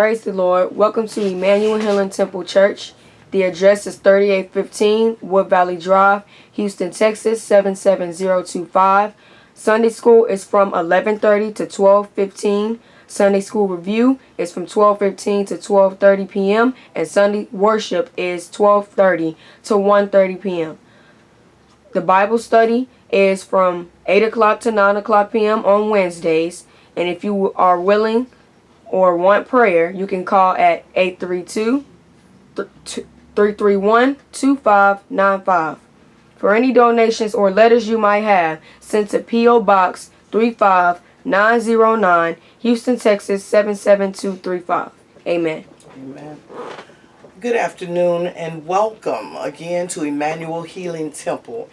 Praise the Lord. Welcome to Emmanuel Healing Temple Church. The address is 3815 Wood Valley Drive, Houston, Texas 77025. Sunday school is from 11:30 to 12:15. Sunday school review is from 12:15 to 12:30 p.m. and Sunday worship is 12:30 to 1:30 p.m. The Bible study is from 8 o'clock to 9 o'clock p.m. on Wednesdays. And if you are willing or want prayer, you can call at 832-331-2595. For any donations or letters you might have, send to P.O. Box 35909, Houston, Texas 77235. Amen. Amen. Good afternoon and welcome again to Emmanuel Healing Temple.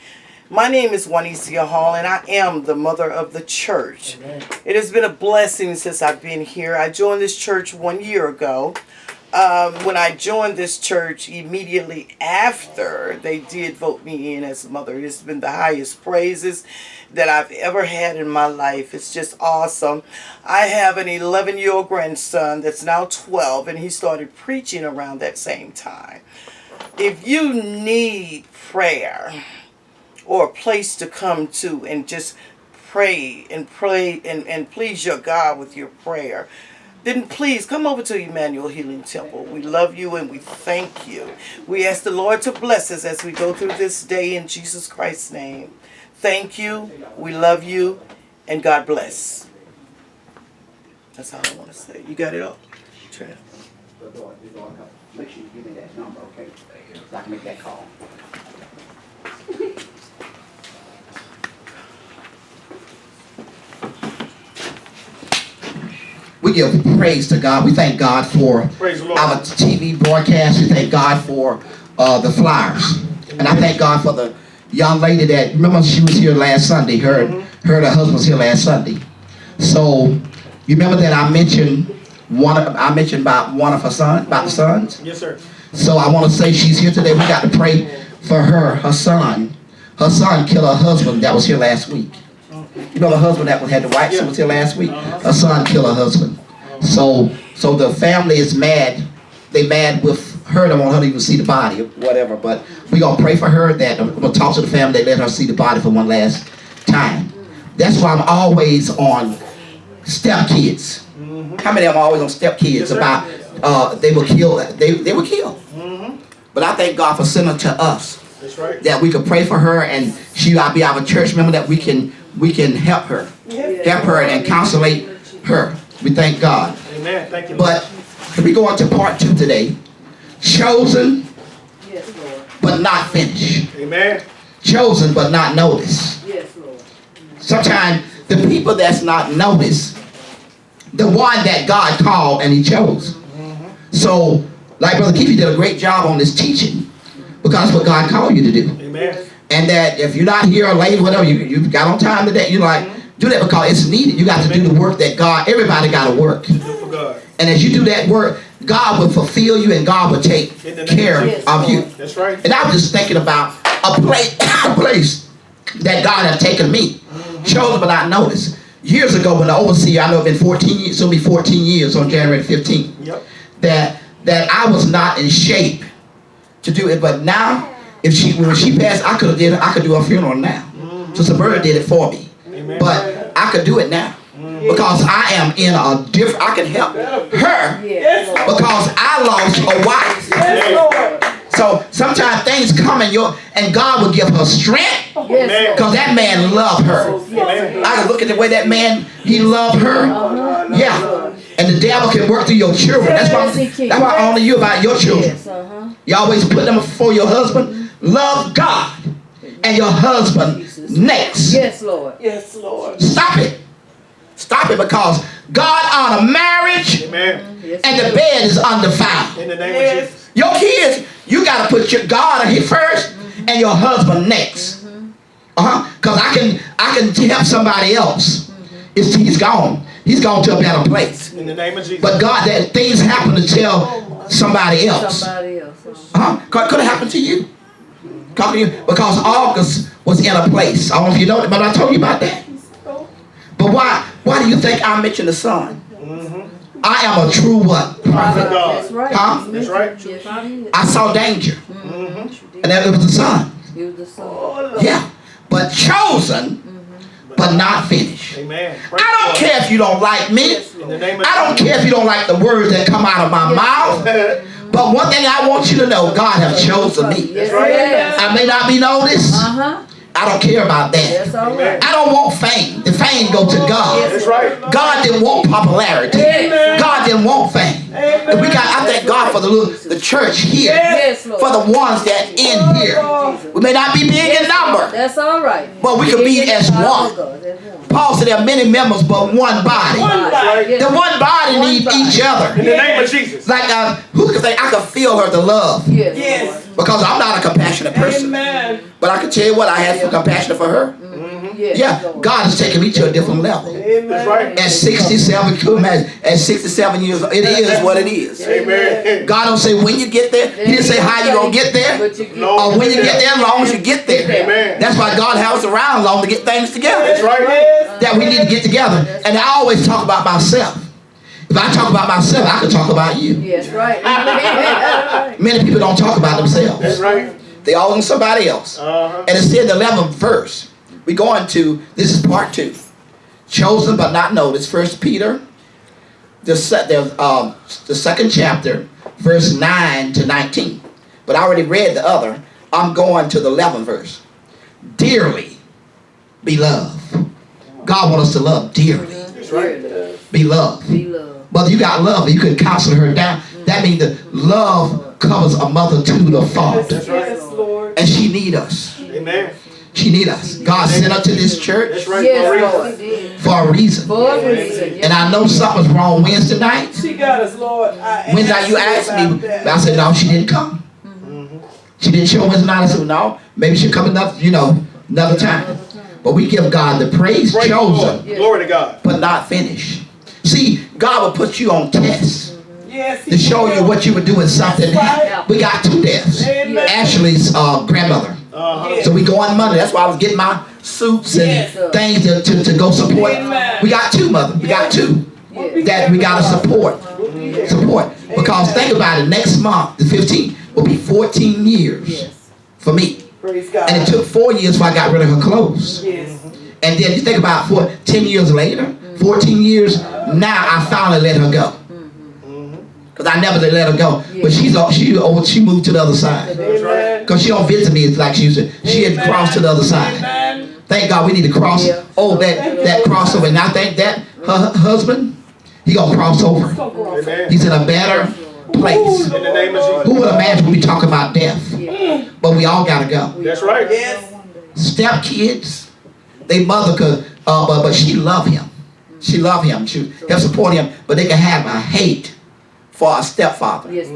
My name is Juanicia Hall and I am the mother of the church. Amen. It has been a blessing since I've been here. I joined this church 1 year ago. When I joined this church, immediately after, they did vote me in as mother. It's been the highest praises that I've ever had in my life. It's just awesome. I have an 11-year-old grandson that's now 12, and he started preaching around that same time. If you need prayer or a place to come to and just pray and please your God with your prayer, then please come over to Emmanuel Healing Temple. We love you and we thank you. We ask the Lord to bless us as we go through this day in Jesus Christ's name. Thank you, we love you, and God bless. That's all I want to say. You got it all? Trev. Make sure you give me that number, okay? So I can make that call. We give praise to God. We thank God for our TV broadcast. We thank God for the flyers. And I thank God for the young lady that, remember she was here last Sunday. Her and her husband was here last Sunday. So you remember that I mentioned about one of her sons, about the sons? Yes, sir. So I want to say she's here today. We got to pray for her son. Her son killed her husband that was here last week. You know the husband that had the wife that was here last week? Her son killed her husband. So the family is mad. They mad with her. They want her to even see the body or whatever. But we're going to pray for her. That I'm going to talk to the family. They let her see the body for one last time. That's why I'm always on stepkids. How many of them are always on stepkids about they were killed? They were killed. But I thank God for sending her to us. That's right. That we could pray for her and she'll be our church member, that we can help her. Help her and consolate her. We thank God. Amen. Thank you, Lord. But we go on to part 2 today. Chosen, but not finished. Amen. Chosen, but not noticed. Yes, Lord. Sometimes the people that's not noticed, the one that God called and he chose. So, like Brother Keith, you did a great job on this teaching, because what God called you to do. Amen. And that if you're not here or late, whatever, you got on time today, you like, do that because it's needed. You got to do the work that God, everybody got to work. Do for God. And as you do that work, God will fulfill you and God will take care of you. That's right. And I was just thinking about a place that God had taken me, chosen but not noticed. Years ago when the overseer, I know it's been 14 years, it'll be 14 years on January 15th, that I was not in shape to do it. But now, when she passed, I could do her funeral now. Sister Bird did it for me. Amen. But I could do it now. Because I am in a different, I can help her because I lost a wife. So sometimes things come and God will give her strength because that man loved her. I can look at the way that man, he loved her. Yeah. And the devil can work through your children. That's why I honor you about your children. You always put them before your husband. Love God and your husband next. Yes, Lord. Yes, Lord. Stop it. Stop it, because God honor marriage. Amen. And the bed is undefiled. In the name of Jesus. Your kids, you got to put your God here first and your husband next. Because I can help somebody else. He's gone. He's gone to a better place. In the name of Jesus. But God, that things happen to tell somebody else. Could have happened to you. Because August was in a place. I don't know if you know it, but I told you about that. But why do you think I mentioned the son? I am a true what? Prophet God. That's right. Huh? That's right. Yes, he is. I saw danger. Mm-hmm. And that it was the son. He was the son. Oh, Lord. Yeah. But chosen, but not finished. Amen. I don't care if you don't like me. In the name of I don't care if you don't like the words that come out of my mouth. But one thing I want you to know, God has chosen me. Yes, right. yes. I may not be noticed. Uh-huh. I don't care about that. That's all right. I don't want fame. The fame go to God. That's right. God didn't want popularity. Yes. God didn't want fame. And I thank God for the church here. Yes, Lord. For the ones that in here. We may not be big in number, That's all right. but we can be as one. Paul said there are many members, but one body. Yes. The one body needs each other. In the name of Jesus. Like who can say I can feel her the love? Yes. Yes. Because I'm not a compassionate person. Amen. But I can tell you what, I had some compassion for her. Yes, Yeah, Lord. God has taken me to a different level. Amen. That's right. At 67, can you imagine? At 67 years old, it is what it is. Amen. God don't say when you get there. He didn't say how you gonna get there. But you get No. Or when you get there, as long as you get there. Amen. That's why God has us around long to get things together. That's right. That we need to get together. And I always talk about myself. If I talk about myself, I can talk about you. Yes, right. Amen. Many people don't talk about That's themselves. right. They all on somebody else. Uh-huh. And it's in the 11th verse. We go into, this is part 2. Chosen but not noticed. 1 Peter, the second chapter, verse 9 to 19. But I already read the other. I'm going to the 11th verse. Dearly beloved. God wants us to love dearly. That's right. Beloved. Be loved. Mother, you got love, you could counsel her down. That means that love covers a multitude of fault. That's right. Yes, Lord. And she need us. Amen. She need us. God sent her to this church That's right. Yes, Lord. He did. for a reason. For a reason. Yes. And I know something's wrong Wednesday night. She got us, Lord. Wednesday night you asked me, I said, no, she didn't come. She didn't show Wednesday night. I said, no, maybe she'll come another time. But we give God the praise, Praise the Lord. chosen, Glory to God. but not finished. See, God will put you on tests Yes, to show you what you would do when something happened. We got 2 deaths. Amen. Ashley's grandmother. Uh-huh. So we go on Monday. That's why I was getting my suits and Yes. things to go support. Amen. We got 2, mother. We got 2 that we got to support. Support. Because think about it. Next month, the 15th, will be 14 years Yes. for me. Praise God. And it took 4 years before I got rid of her clothes. Yes. And then you think about 10 years later, 14 years, now I finally let her go. Because I never let her go. But she moved to the other side. Amen. Because she don't visit me like she used to. She had crossed to the other side. Amen. Thank God we need to cross that crossover. And I think that her husband, he gonna cross over. Amen. He's in a better place. In the name of Jesus. Who would imagine we talk about death? But we all gotta go. That's right. Yes. Step kids, they mother could, but she love him. She love him. She help support him. But they can have a hate for a stepfather. Yes,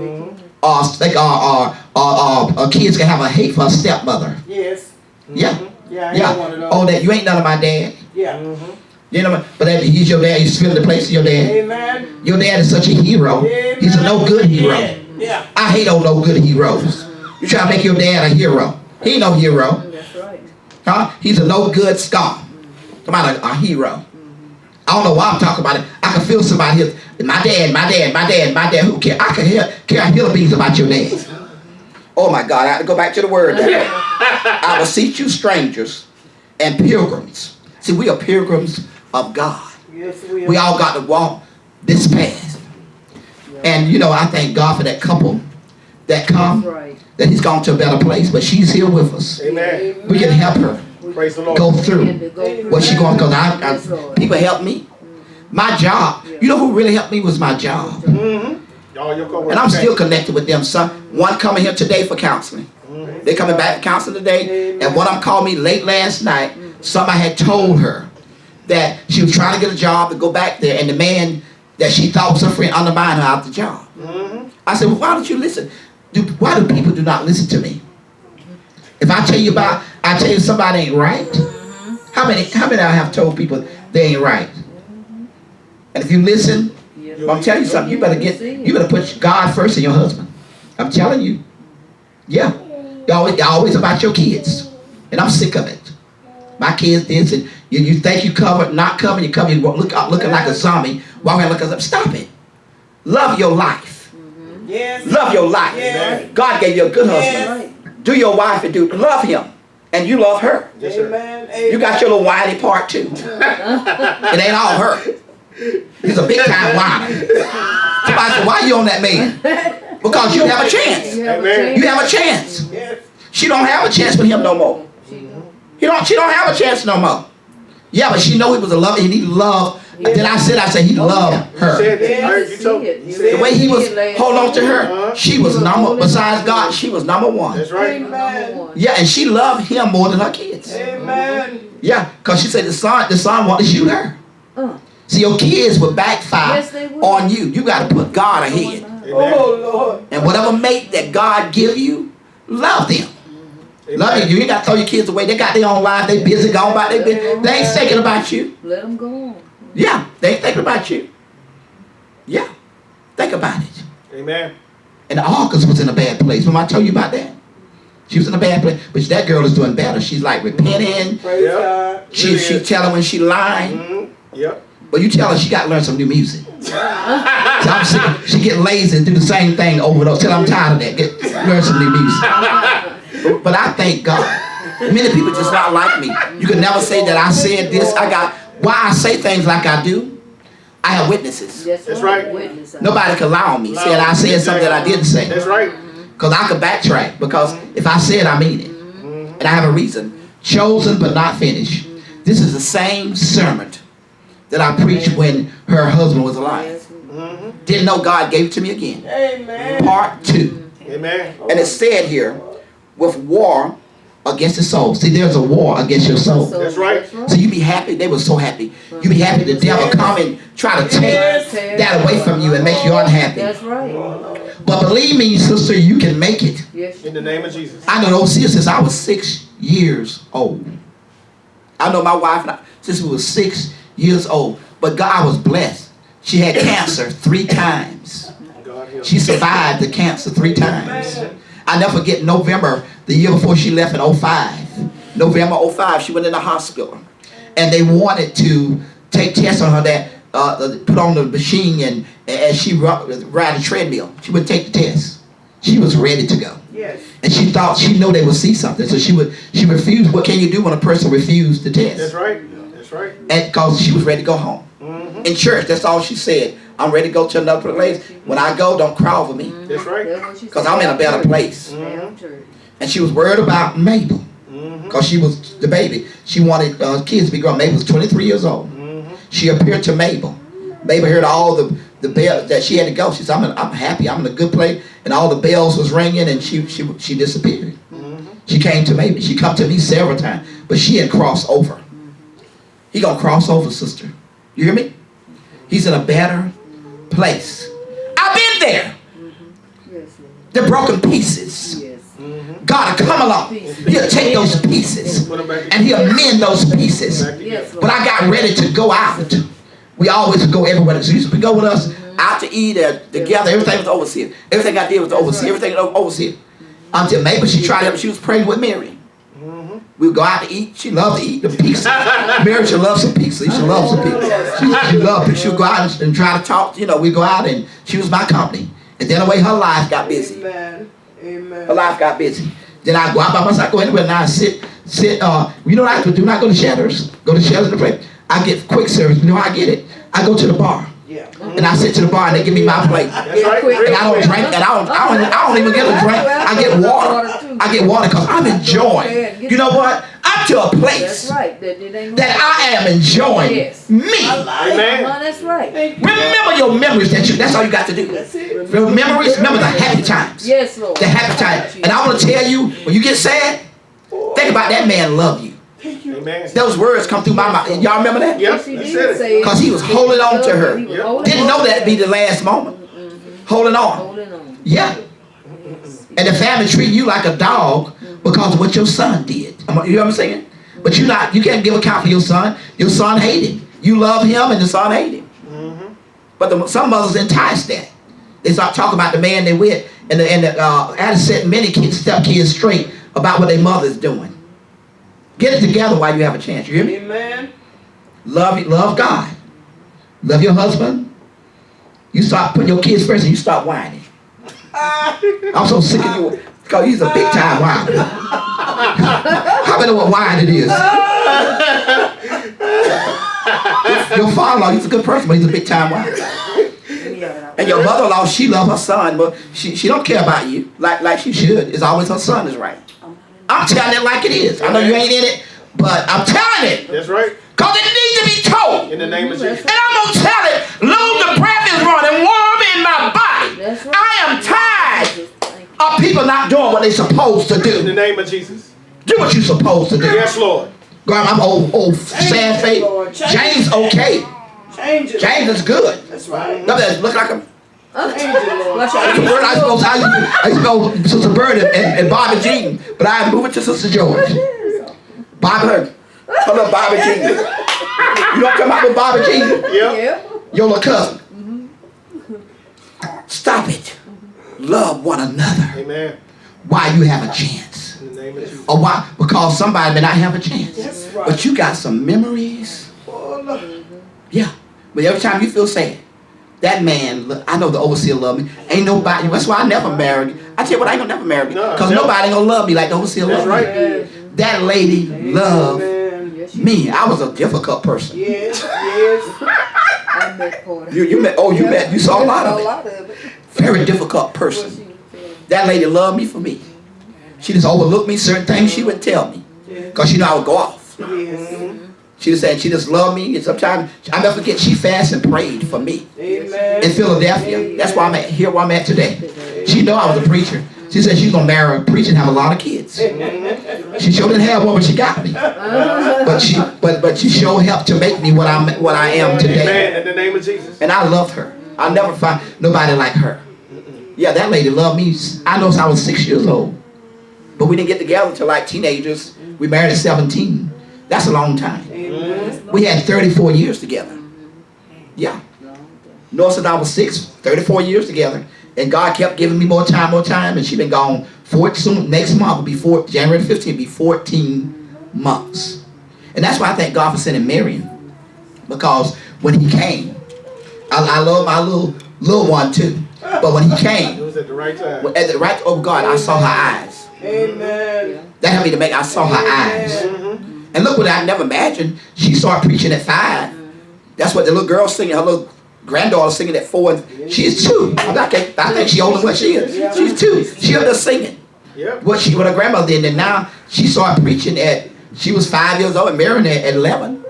they can. Or kids can have a hate for a stepmother. Yes. Yeah. Yeah, I Yeah. ain't one of those. Oh, that you ain't none of my dad. Yeah. You know, but that he's your dad. He's filling the place of your dad. Amen. Your dad is such a hero. He's a no good hero. Yeah. I hate on no good heroes. You try to make your dad a hero. He ain't no hero. That's right. Huh? He's a no good scum. Come on, a hero. I don't know why I'm talking about it. I can feel somebody here. My dad. Who cares? I can care a hill of beans about your dad. Oh my God, I have to go back to the word. I beseech you, strangers and pilgrims. See, we are pilgrims of God. Yes, we are. We all got to walk this path. And I thank God for that couple that come, That's right. that he's gone to a better place, but she's here with us. Amen. We can help her Praise the Lord. go through what she going, because Yes, Lord. people help me. My job, you know who really helped me was my job. Mm-hmm. All your co-workers. And I'm still connected with them. One coming here today for counseling. They coming back to counseling today. And one of them called me late last night. Somebody had told her that she was trying to get a job to go back there, and the man that she thought was her friend undermined her out the job. I said, well, why don't you listen? Why do people do not listen to me? If I tell you somebody ain't right, how many I have told people they ain't right? And if you listen, I'm telling you something, you better put God first in your husband. I'm telling you. Yeah. You're always about your kids. And I'm sick of it. My kids did, and you think you covered, not covered, you cover, you looking like a zombie, walking like a zombie. Stop it. Love your life. Yes. Love your life. Yes. God gave you a good Yes. husband. Do your wife and love him. And you love her. Yes, sir. Amen. You got your little whiny part too. It ain't all her. He's a big time whiner. Somebody said, why you on that man? Because you have a chance. Amen. You have a chance. Yes. She don't have a chance with him no more. She don't have a chance no more. Yeah, but she know he was a lover and he loved. Then I said he loved You her. said that. Yes. I heard you told me. You The said way he was hold on to her, Uh-huh. she was number, besides God, she was number one. That's right. Amen. Yeah, and she loved him more than her kids. Amen. Yeah, because she said the son wanted to shoot her. See, your kids will backfire Yes, they will. on you. You got to put God ahead. Amen. Oh, Lord. And whatever mate that God give you, love them. Love you. You ain't got to throw your kids away. They got their own life. They busy, gone about their business. They ain't thinking about you. Let them go on. Yeah, they ain't thinking about you. Yeah, think about it. Amen. And the August was in a bad place. Remember I told you about that? She was in a bad place. But that girl is doing better. She's like repenting. Praise Yeah. God. She telling when she lying. Mm-hmm. Yep. But you tell her she got to learn some new music. So I'm sick. She get lazy and do the same thing over and over. Till I'm tired of that. Learn some new music. But I thank God. Many people just not like me. You can never say that I said this. Why I say things like I do. I have witnesses. That's right. Witness. Nobody can lie on me. Saying I said something that I didn't say. That's right. Because I could backtrack. Because if I say it, I mean it. And I have a reason. Chosen but not finished. This is the same sermon that I preached when her husband was alive. Mm-hmm. Didn't know God gave it to me again. Amen. Part 2. Amen. And it said here, with war against the soul. See, there's a war against your soul. That's right. So you be happy. They were so happy. You be happy the devil come and try to take that away from you and make you unhappy. That's right. But believe me, sister, you can make it. Yes. In the name of Jesus. I know those since I was 6 years old. I know my wife since we was 6 years old. But God was blessed. She had cancer 3 times. God help. She survived the cancer 3 times. I never forget November, the year before she left in 05. November 05, she went in the hospital. And they wanted to take tests on her that, put on the machine and she ride a treadmill. She would take the test. She was ready to go. Yes. And she thought she knew they would see something. So she refused. What can you do when a person refused the test? That's right. That's right. And because she was ready to go home. Mm-hmm. In church, that's all she said. I'm ready to go to another place. When I go, don't cry over me. That's right. Because I'm in a better place. Mm-hmm. And she was worried about Mabel. Mm-hmm. Because she was the baby. She wanted kids to be grown. Mabel was 23 years old. Mm-hmm. She appeared to Mabel. Mabel heard all the bells that she had to go. She said, I'm happy. I'm in a good place. And all the bells was ringing and she disappeared. Mm-hmm. She came to Mabel. She come to me several times. But she had crossed over. He gonna cross over, sister. You hear me? He's in a better place. I've been there. The broken pieces. Mm-hmm. God will come along. He'll take those pieces Put them back and he'll mend those pieces. back together. When I got ready to go out, we always go everywhere. So you used to go with us out to eat together. Everything was overseer. Everything I did was overseer. Everything was overseer. Until maybe she tried it. She was praying with Mary. We would go out to eat. She loved to eat the pizza. Mary should love some pizza. She loves some pizza. She loved it. She would go out and try to talk. You know, we'd go out and she was my company. And then the way her life got busy. Amen. Amen. Her life got busy. Then I go out by myself. I go anywhere and I sit. You know what I do? Not go to Shatter's. Go to Shatter's and play. I get quick service. You know how I get it? I go to the bar. Yeah. And I sit to the bar and they give me my plate. That's right. And I don't drink, and I don't even get a drink. I get water. I get water because I'm enjoying. You know what? I'm to a That's place right. That that I am enjoying Yes. me. Amen. That's right. Remember your memories. That's all you got to do. That's it. Your memories. Remember the happy times. Yes, Lord. The happy times. And I want to tell you, when you get sad, think about that man love you. Amen. Those words come through my mouth. Y'all remember that? Yep. She He did said it. say it. Because he was holding on to her. He was Yep. holding Didn't on know to that'd be the last moment. Holding on. Holding on. Yeah. And the family treat you like a dog because of what your son did. You know what I'm saying? But you can't give account for your son. Your son hated him. You love him and the son hated him. Mm-hmm. But some mothers entice that. They start talking about the man they with and the setting many kids straight about what their mother's doing. Get it together while you have a chance. You hear me? Amen. Love God. Love your husband. You start putting your kids first and you start whining. I'm so sick of you. Because he's a big time whiner. How many know what wine it is? Your father-in-law, he's a good person, but he's a big time whiner. And your mother-in-law, she loves her son, but she don't care about you like she should. It's always her son is right. I'm telling it like it is. I know you ain't in it, but I'm telling it. That's right. Because it needs to be told. In the name of Jesus. And I'm going to tell it, long the breath is running warm in my body. That's right. I am tired of people not doing what they're supposed to In the do. name of Jesus. Do what you're supposed to do. Yes, Lord. God, I'm old sad face. James okay. Change it. James is good. That's right. No, that look like him. Change it, Lord. Watch I used to go Sister Bird and Bobby Jean, but I moved it to Sister George. Bobby her. Her little Bobby Jean. You don't come out with Bobby Jean? Yeah. Yeah. Your little cousin. Stop it. Love one another Amen. while you have a chance. In the name of Jesus. Or why? Because somebody may not have a chance. That's right. But you got some memories. Oh, Lord. Yeah. But every time you feel sad, that man, look, I know the overseer love me. Ain't nobody, that's why I never married. I tell you what, I ain't gonna never marry me. No, Because never. nobody ain't gonna love me like the overseer That's love right. me. That lady loved Amen. me. I was a difficult person. Yes, yes. I met Porter. You met, you saw a lot of A it. lot of it. Very difficult person. That lady loved me for me. She just overlooked me, certain things she wouldn't tell me. Because she knew I would go off. Yes. She just said she just loved me, and sometimes I never forget she fasted and prayed for me Amen. in Philadelphia. That's why I'm at here where I'm at today. She knew I was a preacher. She said she's gonna marry a preacher and have a lot of kids. She sure didn't have one, but she got me. But she sure helped to make me what I am today. Amen. In the name of Jesus. And I loved her. I'll never find nobody like her. Yeah, that lady loved me. I know since I was 6 years old. But we didn't get together until like teenagers. We married at 17. That's a long time. We had 34 years together. Yeah. North since I was 6, 34 years together. And God kept giving me more time. And she been gone soon. Next month will be January 15th, be 14 months. And that's why I thank God for sending Miriam. Because when he came, I love my little one too. But when he It came, was at the right time. at the right, oh God, I saw her eyes. Amen. That helped me to make, I saw her eyes. And look what I never imagined. She started preaching at 5. That's what the little girl singing, her little granddaughter singing at 4. And she's 2. I think she older than what she is. She's 2. She up there singing. Yep. What her grandmother did. And now she started preaching she was 5 years old and marrying at 11.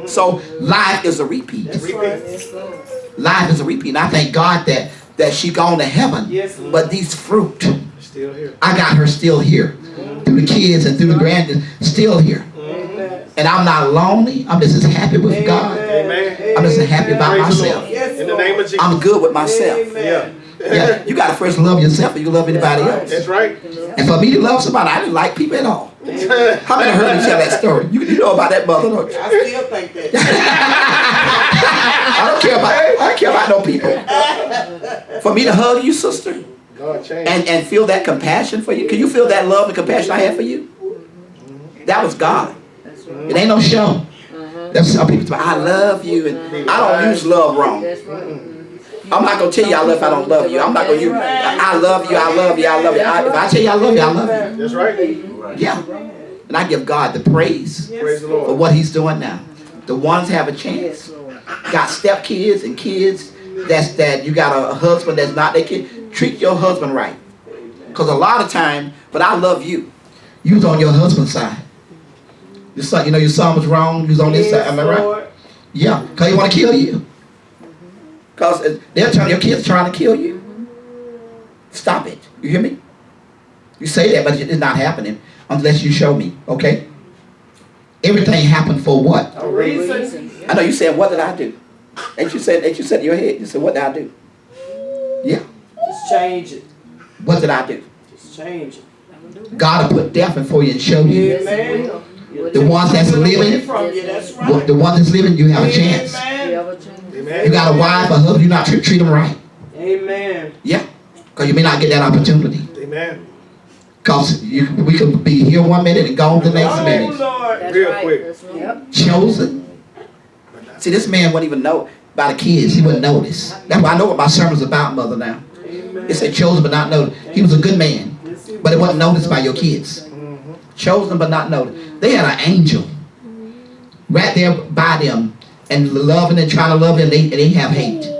So life is a repeat. That's Repeat. right. Life is a repeat. And I thank God that she gone to heaven. Yes. But these fruit, Still here. I got her still here. Through the kids and through the grandkids, still here. Amen. And I'm not lonely. I'm just as happy with God. Amen. I'm just happy about Praise the myself. Lord. Yes, In the name of Jesus. I'm good with myself. Amen. Yeah, you gotta first love yourself, or you love anybody else. That's right. And for me to love somebody, I didn't like people at all. How many heard me tell that story? You know about that mother, don't you? I still think that. I don't care about no people. For me to hug you, sister, God changed. and feel that compassion for you. Can you feel that love and compassion I have for you? That was God. It ain't no show. That's some people say, I love you, and I don't use love wrong. That's right. I'm not gonna tell you I love if I don't love you. I'm not gonna use I love you, I love you, I love you. If I tell you I love you, I love That's right. you. Yeah. And I give God the praise Praise the for Lord. what he's doing now. The ones have a chance. Got stepkids and kids that you got a husband that's not their kid. Treat your husband right. Because a lot of time, but I love you. You was on your husband's side. Your son, your son was wrong, you was on this side, am I right? Yeah, because he want to kill you. Because your kids are trying to kill you. Stop it. You hear me? You say that, but it's not happening unless you show me, okay? Everything happened for what? A reason. I know you said, what did I do? Ain't you said in your head, you said, what did I do? Yeah. Just change it. What did I do? Just change it. God will put death before you and show you. Amen. The ones that's living, From you. That's right. the ones that's living, you have a chance. Amen. Amen. You got a wife, a husband, you not treat them right. Amen. Yeah. Because you may not get that opportunity. Amen. Because we could be here 1 minute and gone the next Oh, minute. Lord. That's Real right. quick. That's right. Yep. Chosen. See, this man wouldn't even know. by the kids. He wouldn't notice. That's why I know what my sermon's about, Mother, now. It said chosen but not noticed. He was a good man, but it wasn't noticed by your kids. Chosen but not noticed. They had an angel right there by them and loving and trying to love him. They have hate.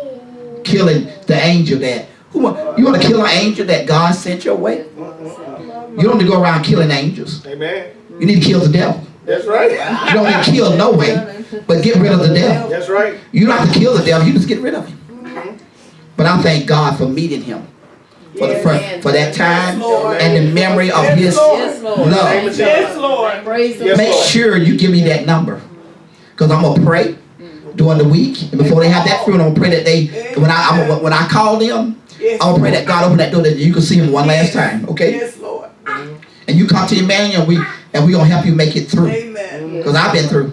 Killing the angel that. You want to kill an angel that God sent your way? You don't need to go around killing angels. Amen. You need to kill the devil. That's right. You don't need to kill no way, but get rid of the devil. That's right. You don't have to kill the devil, you just get rid of him. But I thank God for meeting him. For that time and the memory of his love. Yes, Lord. Make sure you give me that number. Because I'm going to pray during the week. And before they have that funeral, I'm going to pray that they, when I call them, I'm going to pray that God open that door that you can see him one last time. Okay? Yes, Lord. And you come to Emmanuel and we're going to help you make it through. Amen. Because I've been through.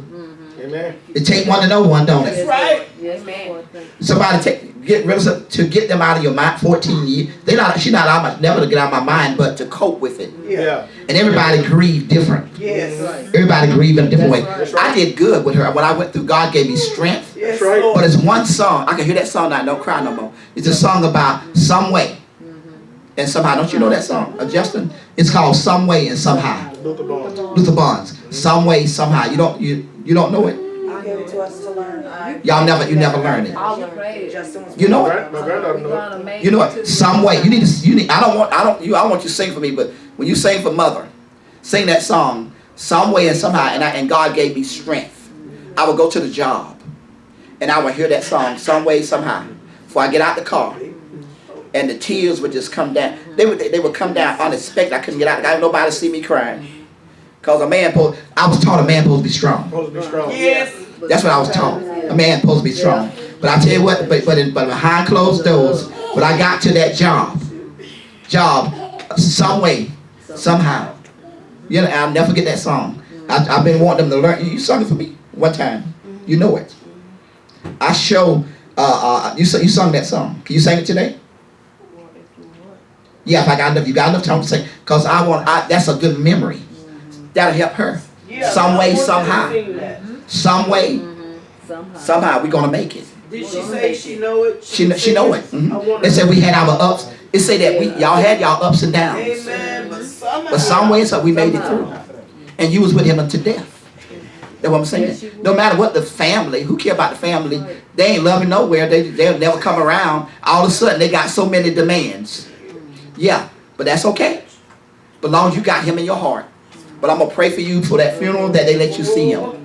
Amen. It take one to know one, don't it? That's right. Yes, ma'am. Somebody get rid of to get them out of your mind. 14 years. She's not out never to get out of my mind, but to cope with it. Yeah. And everybody grieve different. Yes. Everybody grieve in a different way. That's right. I did good with her. When I went through, God gave me strength. Yes, right. Lord. But it's one song. I can hear that song now. Don't cry no more. It's a song about some way and somehow. Don't you know that song, Justin? It's called Some Way and Somehow. Luther Barnes. Luther Barnes. Some way, somehow. You don't know it. You gave it to us to learn. You never learned it. All the praise. Justin was You know My it. granddaughter knows it. You know what? Some way. You need to. I don't want you to sing for me, but when you sing for Mother, sing that song. Some way and somehow, and God gave me strength. I would go to the job, and I would hear that song. Some way, somehow. Before I get out the car, and the tears would just come down. They would come down unexpected. I couldn't get out. I didn't nobody see me crying, cause I was taught a man supposed to be strong. Supposed to be strong. Yes. That's what I was taught. A man supposed to be strong. But I tell you what, but behind closed doors, when I got to that job, some way, somehow, I'll never forget that song. I've been wanting them to learn. You sung it for me one time. You know it. I show. You sung that song. Can you sing it today? Yeah, if I got enough, you got enough time to sing. Cause that's a good memory. That'll help her. Yeah, Some way, I want you to somehow. sing that. Some way, somehow we're gonna make it. Did she say she know it? She know it. I want It said we had our ups. It said that y'all had y'all ups and downs. Amen. But some way, so we made it through. And you was with him until death. That's what I'm saying. No matter what the family, who care about the family, they ain't loving nowhere. They'll never come around. All of a sudden, they got so many demands. Yeah, but that's okay. But long as you got him in your heart. But I'm going to pray for you for that funeral that they let you see him.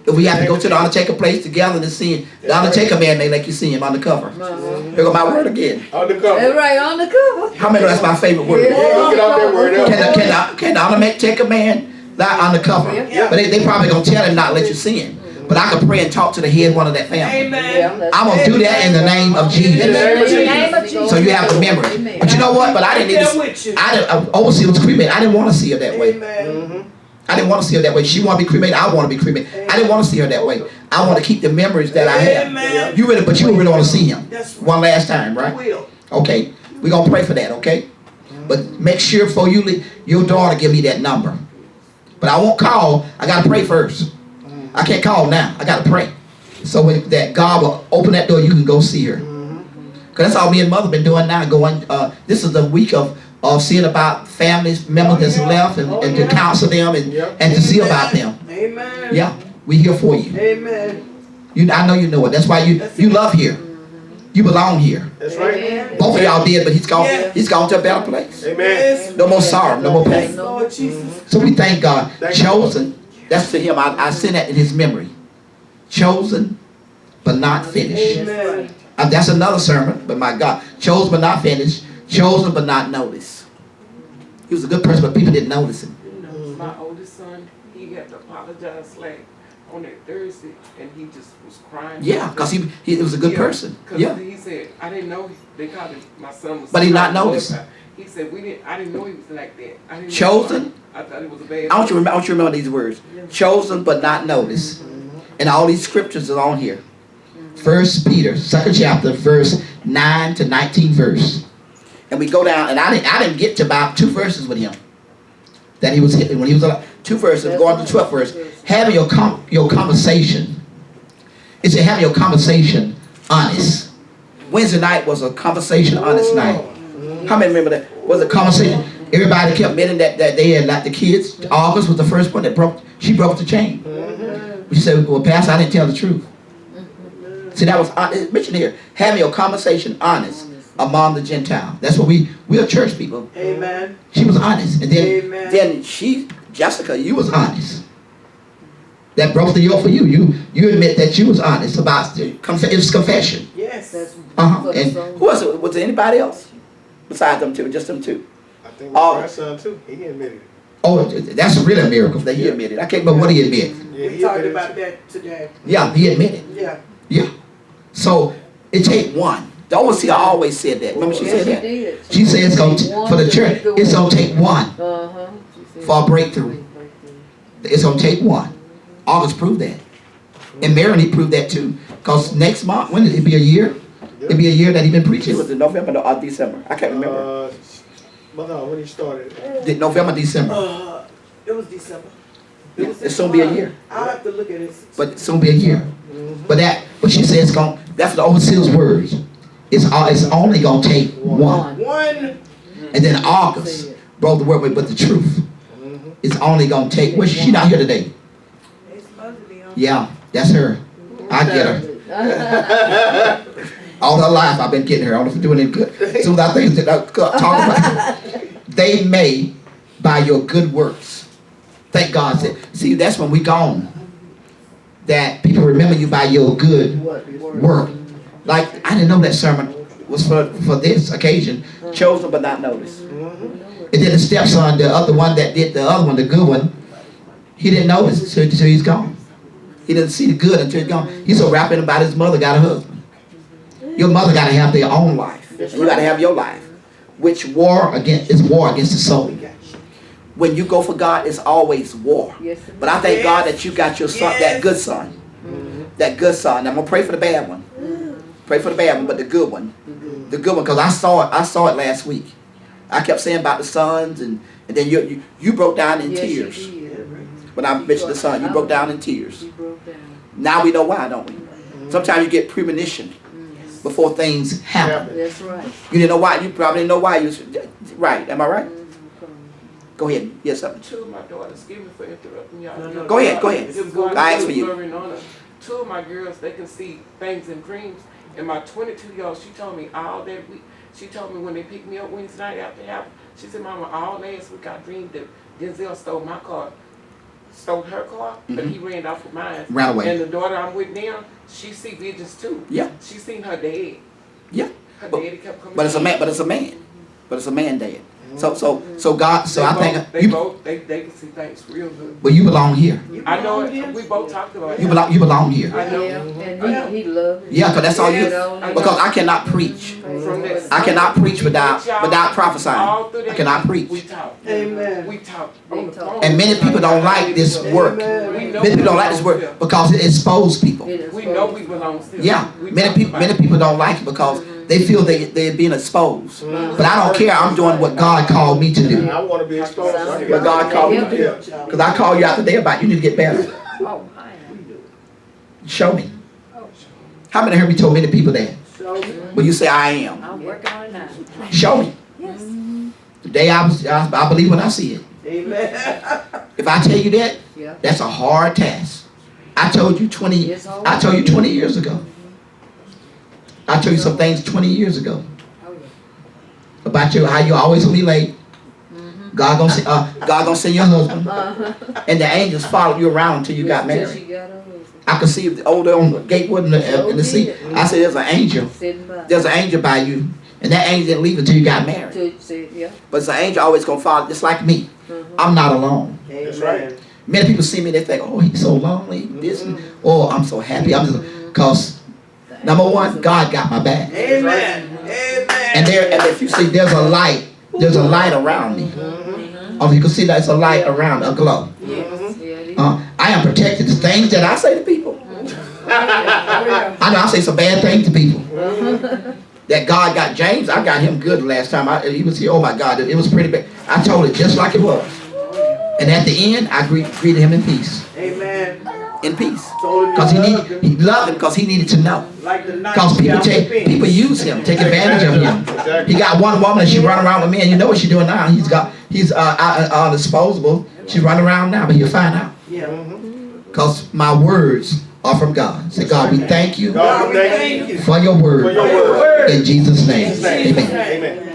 If we have to go to the Undertaker place together to see him, the Undertaker man may let you see him undercover. Here go my word again. Undercover. That's right, on the cover. How many know that's my favorite word? Get out that word out. Can the Undertaker man lie undercover? Yeah. But they probably going to tell him not to let you see him. But I can pray and talk to the head one of that family. Amen. I'm going to do that in the name of Jesus. In the name of Jesus. So you have the memory. But you know what? But I didn't need to. Overseer was cremated. I didn't want to see her that way. Amen. I didn't want to see her that way. She want to be cremated. I want to be cremated. I didn't want to see her that way. I want to keep the memories that I have. Amen. You really want to see him That's right. one last time, right? Will. Okay. We're going to pray for that, okay? But make sure before you leave, your daughter give me that number. But I won't call. I got to pray first. I can't call now. I got to pray. So when that God will open that door, you can go see her. Because that's all me and Mother been doing now. This is the week of seeing about families, members that's left, and to counsel them and to see about them. Amen. Yeah, we here for you. Amen. I know you know it. That's why you love here. You belong here. That's right. Both of y'all did, but he's gone. Yeah. He's gone to a better place. Amen. No more sorrow, no more pain. Lord Jesus. So we thank God. Thank you. Chosen. That's to him. I send that in his memory. Chosen, but not finished. Amen. That's another sermon. But my God, chosen but not finished. Chosen but not noticed. He was a good person, but people didn't notice him. You know, my oldest son, he had to apologize like on that Thursday, and he just was crying. Yeah, because he was a good person. Because Yeah. he said, I didn't know they called him, my son was. But he not so noticed. He said, I didn't know he was like that. I didn't know- Chosen. I thought it was a bad. I want you to remember these words. Chosen but not noticed. And all these scriptures are on here. 1 Peter, 2nd chapter, verse 9 to 19 verse. And we go down, and I didn't get to about 2 verses with him. That he was hitting when he was alive. 2 verses, going to 12th verse. Having your conversation. It said having your conversation honest. Wednesday night was a conversation honest night. How many remember that? Was a conversation. Everybody kept admitting that they had, like the kids. August was the first one that broke the chain. She said, well, Pastor, I didn't tell the truth. See, that was mentioned here. Having a conversation honest among the Gentiles. That's what we're church people. Amen. She was honest. And Amen. then Jessica, you was honest. That broke the yoke for you. You admit that you was honest about it. It was confession. Yes. And who else? Was there anybody else besides them two? Just them two? I think my grandson too. He admitted it. Oh, that's really a miracle that he admitted. I can't remember what he admitted. Yeah, We talked about that today. Yeah, he admitted. Yeah. So it take one. The overseer always said that. Remember she said that? did. She said it's going to, for the church, it's going to take one for a breakthrough. It's going to take one. August proved that. And Maroney proved that too. Because next month, when did it be a year? It'd be a year that he been preaching. Was it November or December? I can't remember. But no, when he started. November, December. It was December. It's soon be a year. I'll have to look at it. But soon be a year. But she said it's going. That's the overseer's words. It's only going to take one. And then August brought the word, but the truth. It's only going to take. Well, she not here today. Yeah, that's her. I get her. All her life I've been getting her. I don't know if I'm doing any good. So I think that I talk about. They may by your good works. Thank God. See, that's when we gone. That people remember you by your good work. Like, I didn't know that sermon was for this occasion. Chosen but not noticed. And then the stepson, the other one that did the other one, the good one, he didn't notice until he's gone. He didn't see the good until he's gone. He's so wrapped in about his mother got a husband. Your mother got to have their own life. You got to have your life. Which is war against the soul. When you go for God, it's always war. But I thank God that you got your son, that good son. That good son. I'm going to pray for the bad one. Pray for the bad one, but the good one. The good one, because I saw it last week. I kept saying about the sons, and then you broke down in tears. When I mentioned the son, you broke down in tears. Now we know why, don't we? Sometimes you get premonition before things happen. That's right. You didn't know why. You probably didn't know why. Right. Am I right? Go ahead. Yes, sir. Two of my daughters, excuse me for interrupting y'all. Go ahead. I asked for you. Two of my girls, they can see things in dreams. And my 22-year-old, she told me all that week. She told me when they picked me up Wednesday night after half, she said, Mama, all last week I dreamed that Denzel stole my car. Stole her car, but he ran off with mine. Ran away. And the daughter I'm with now, she see visions too. Yeah. She seen her dad. Yeah. Her daddy kept coming. But it's a man. But it's a man dad. So God. So I think they can see things real good. But you belong here. I know it. We both talked about it. You belong here. I know. And he loved it. Yeah, because that's all you. Yeah. Because I cannot preach. From that I cannot preach without prophesying. all through that I cannot week, preach. We talk. Amen. We talk on the phone. And many people don't like this work. We know Many people don't like this work because it exposes people. We know we belong still. Yeah, We many talk people about it. don't like it because they feel they're being exposed. But I don't care. I'm doing what God called me to do. I want to be exposed. What God called me to do. Because I called you out today about you need to get better. Oh, I Show me. How many heard me told many people that? But you say I am. I'm working on it now. Show me. Yes. Today I believe when I see it. Amen. If I tell you that, Yeah. that's a hard task. I told you 20 years ago. I told you some things 20 years ago. Oh, yeah. About how you always gonna be late. God gonna send your husband. And the angels followed you around until you got Until married. she got her husband. I could see the older on the gatewood in the seat. I said, there's an angel. Sitting by. There's an angel by you. And that angel didn't leave until you got married. Until she said, yeah. But it's an angel always gonna follow, just like me. I'm not alone. That's right. Many people see me, they think, oh, he's so lonely. This, oh, I'm so happy. Because number one, God got my back. Amen. Amen. And if you see, there's a light around me. Oh, you can see there's a light around, a glow. Yes. Yeah, it is. I am protected. The things that I say to people, I know I say some bad things to people. That God got James, I got him good the last time he was here. Oh my God, it was pretty bad. I told it just like it was. And at the end, I greeted him in peace. Amen. in peace. Because he loved him because he needed to know. Because people use him, take advantage of him. He got one woman and she run around with me, and you know what she's doing now. He's disposable. She's running around now, but you'll find out. Because my words are from God. Say, God, we thank you God, we thank you for your word. for your word. In Jesus' name. Amen. Amen. Amen.